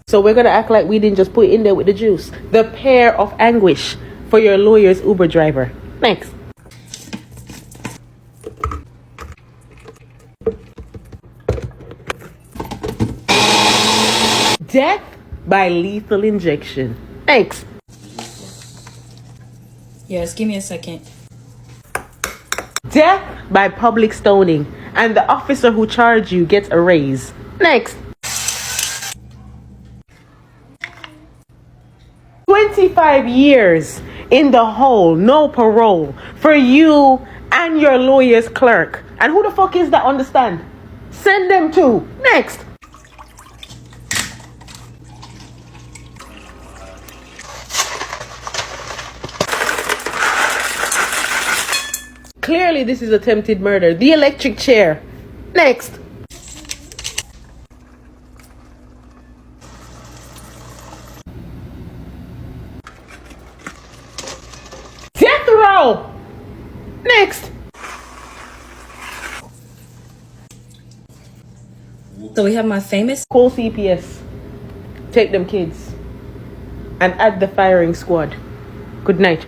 So we're gonna act like we didn't just put it in there with the juice. The pair of anguish for your lawyer's Uber driver. Next. Death by lethal injection. Next. Yes, give me a second. Death by public stoning, and the officer who charged you gets a raise. Next. 25 years in the hole, no parole for you and your lawyer's clerk. And who the fuck is that on the stand? Send them to. Next. Clearly this is attempted murder. The electric chair. Next. Death row. Next. So we have my famous. Call CPS. Take them kids. And add the firing squad. Good night.